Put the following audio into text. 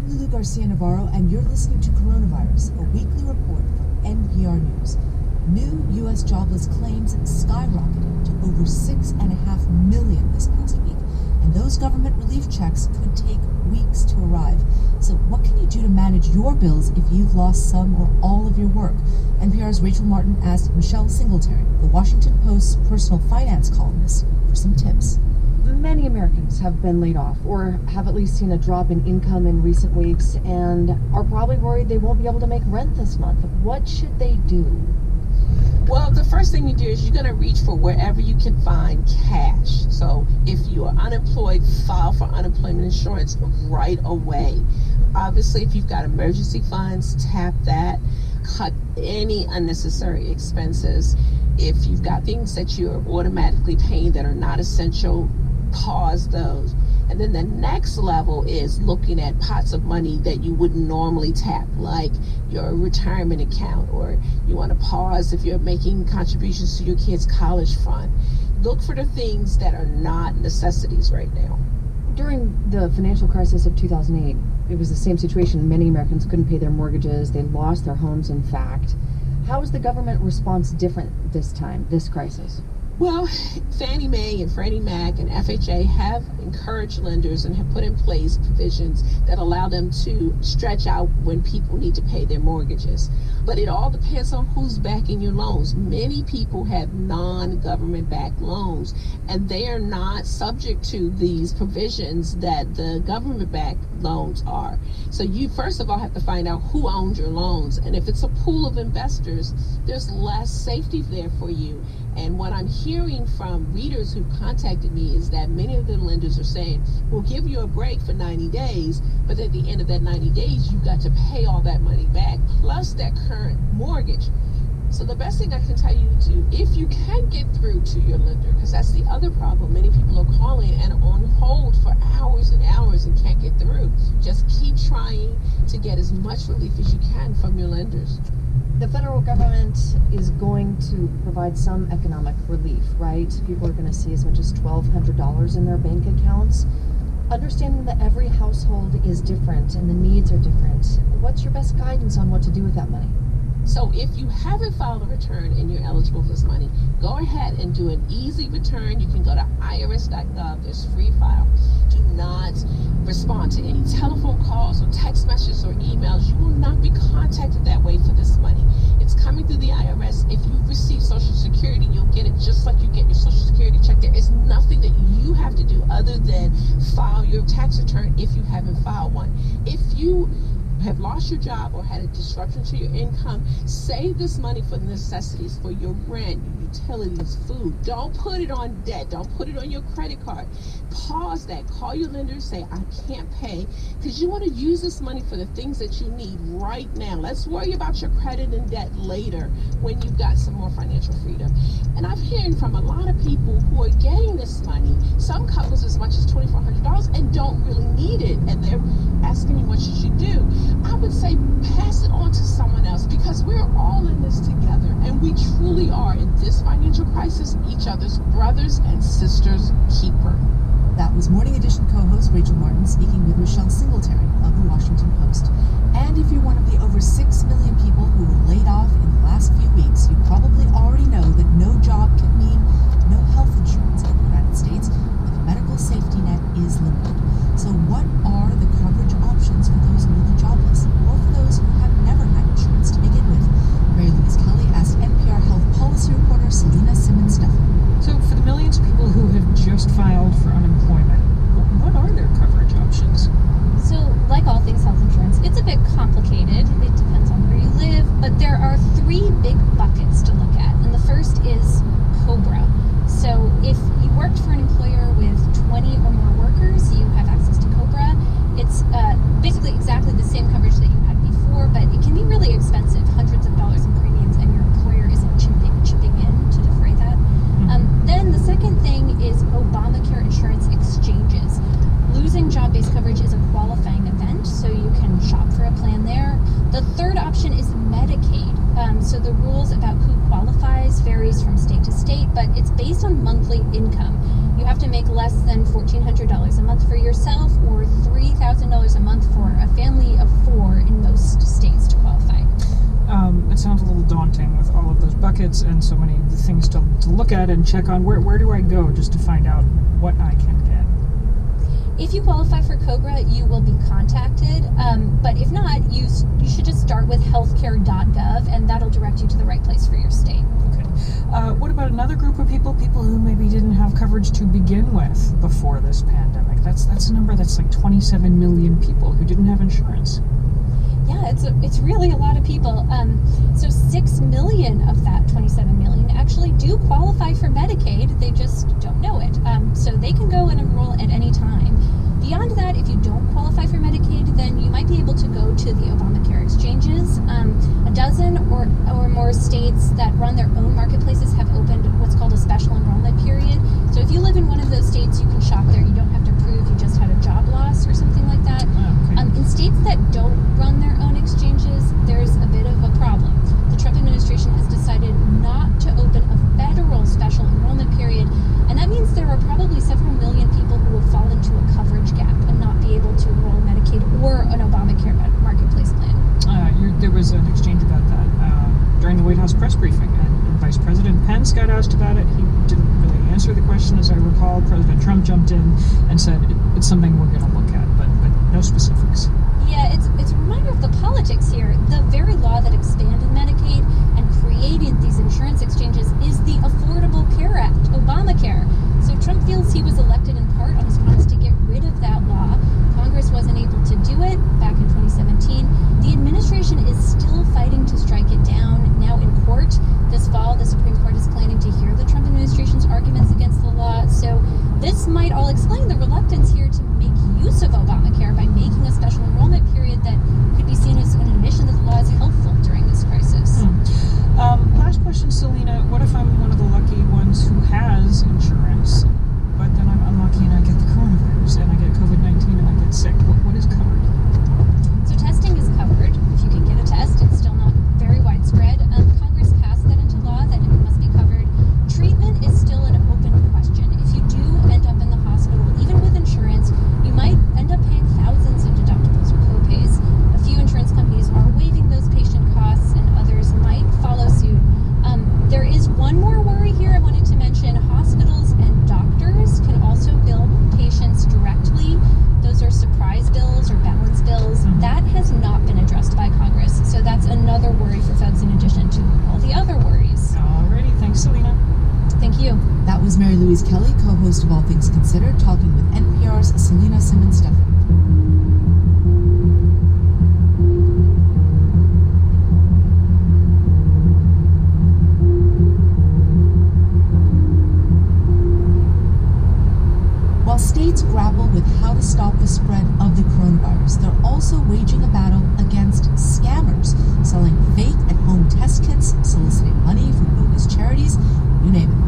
I'm Lulu Garcia-Navarro, and you're listening to Coronavirus, a weekly report from NPR News. New U.S. jobless claims skyrocketed to over 6.5 million this past week, and those government relief checks could take weeks to arrive. So what can you do to manage your bills if you've lost some or all of your work? NPR's Rachel Martin asked Michelle Singletary, the Washington Post's personal finance columnist, for some tips. Many Americans have been laid off or have at least seen a drop in income in recent weeks and are probably worried they won't be able to make rent this month. What should they do? Well, the first thing you do is you're going to reach for wherever you can find cash. So if you are unemployed, file for unemployment insurance right away. Obviously, if you've got emergency funds, tap that. Cut any unnecessary expenses. If you've got things that you're automatically paying that are not essential, pause those. And then the next level is looking at pots of money that you wouldn't normally tap, like your retirement account, or you want to pause if you're making contributions to your kids' college fund. Look for the things that are not necessities right now. During the financial crisis of 2008, it was the same situation. Many Americans couldn't pay their mortgages. They lost their homes, in fact. How is the government response different this time, this crisis? Well, Fannie Mae and Freddie Mac and FHA have encouraged lenders and have put in place provisions that allow them to stretch out when people need to pay their mortgages. But it all depends on who's backing your loans. Many people have non-government backed loans, and they are not subject to these provisions that the government backed loans are. So you first of all have to find out who owns your loans. And if it's a pool of investors, there's less safety there for you. And what I'm hearing from readers who contacted me is that many of the lenders are saying, we'll give you a break for 90 days, but at the end of that 90 days, you've got to pay all that money back, plus that current mortgage. So the best thing I can tell you to do, if you can get through to your lender, because that's the other problem, many people are calling and on hold for hours and hours and can't get through. Just keep trying to get as much relief as you can from your lenders. The federal government is going to provide some economic relief, right? People are going to see as much as $1,200 in their bank accounts. Understanding that every household is different and the needs are different, what's your best guidance on what to do with that money? So if you haven't filed a return and you're eligible for this money, go ahead and do an easy return. You can go to irs.gov. There's free file. Do not respond to any telephone calls or text messages or emails. You will not be contacted that way for this money. It's coming through the IRS. If you receive Social Security, you'll get it just like you get your Social Security check. There is nothing that you have to do other than file your tax return if you haven't filed one. If you have lost your job or had a disruption to your income, save this money for necessities, for your rent, your utilities, food. Don't put it on debt. Don't put it on your credit card. Pause that. Call your lender and say, I can't pay, because you want to use this money for the things that you need right now. Let's worry about your credit and debt later when you've got some more financial freedom. And I'm hearing from a lot of people who are getting this money, some couples as much as $2,400, and don't really need it, and they're asking me what you should do. I would say pass it on to someone else, because we're all in this together, and we truly are, in this financial crisis, each other's brothers and sisters keeper. That was Morning Edition co-host Rachel Martin speaking with Michelle Singletary of the Washington Post. And if you're one of the over 6 million people who were laid off in the last few weeks, you probably already know that no job can mean no health insurance in the United States, but the medical safety net is limited. So what are the coverage options for those newly jobless, or for those who have never had insurance to begin with? Mary Louise Kelly asked NPR health policy reporter Selena Simmons-Stefan. So for the millions of people who have just filed for unemployment, what are their coverage options? So, like all things health insurance, it's a bit complicated. It depends on where you live, but there are 3 big buckets to look at. And the first is COBRA. So if you worked for an employer with 20 or more workers, you have access to COBRA. It's basically exactly the same coverage that you had before, but it can be really expensive, hundreds of dollars in premiums, and your employer isn't chipping in to defray that. Then the second thing is Obamacare insurance exchanges. Losing job-based coverage is a qualifying event, so you can shop for a plan there. The third option is Medicaid. So the rules about who qualifies varies from state to state, but it's based on monthly income. You have to make less than $1,400 a month for yourself or $3,000 a month for a family daunting with all of those buckets and so many things to look at and check on. Where do I go just to find out what I can get? If you qualify for COBRA, you will be contacted. But if not, you should just start with healthcare.gov, and that'll direct you to the right place for your state. Okay. What about another group of people who maybe didn't have coverage to begin with before this pandemic? That's a number that's like 27 million people who didn't have insurance. Yeah, it's really a lot of people. So 6 million of that 27 million actually do qualify for Medicaid. They just don't know it. So they can go and enroll at any time. Beyond that, if you don't qualify for Medicaid, then you might be able to go to the Obamacare exchanges. A dozen or more states that run their own marketplaces have opened what's called a special enrollment period. So if you live in one of those states, you can shop there. You don't have to prove you just had a job loss or something like that. Okay. In states that don't run their own exchanges, there's a bit of a problem. The Trump administration has decided not to open a federal special enrollment period, and that means there are probably several million people who will fall into a coverage gap and not be able to enroll in Medicaid or an Obamacare marketplace plan. There was an exchange about that during the White House press briefing, and Vice President Pence got asked about it. He didn't really answer the question, as I recall. President Trump jumped in and said it's something we're going to look at, but no specifics. Yeah, it's a reminder of the politics here. The very law that expanded Medicaid and created these insurance exchanges is the Affordable Care Act, Obamacare. So Trump feels he was elected in part on his promise to get rid of that law. Congress wasn't able to do it back in 2017. The administration is still fighting to strike it down. Now in court this fall, the Supreme Court is planning to hear the Trump administration's arguments against the law. So this might all explain the reluctance here to make use of Obamacare by making a special enrollment period that could be seen as an admission that the law is helpful during this crisis. Last question, Selena. What if I'm one of the lucky ones who has insurance, but then I'm unlucky and I get the coronavirus and I get COVID-19 and I get sick? What is covered? So testing is covered. If you can get a test, it's still not very widespread. Congress passed that into law that it must be covered. Treatment is still an open question. If you do end up in the hospital, even with insurance, you might end up paying thousands in deductibles or copays. A few insurance companies are waiving those patient costs, and others might follow suit. There is one more worry here I wanted to mention. Hospitals and doctors can also bill patients directly. Those are surprise bills or balance bills. That has not been addressed by Congress. So that's another worry for folks in addition to all the other worries. Alrighty, thanks, Selena. Thank you. That was Mary Louise Kelly, co-host of All Things Considered, talking with NPR's Selena Simmons-Duffin. While states grapple with how to stop the spread of the coronavirus, they're also waging a battle against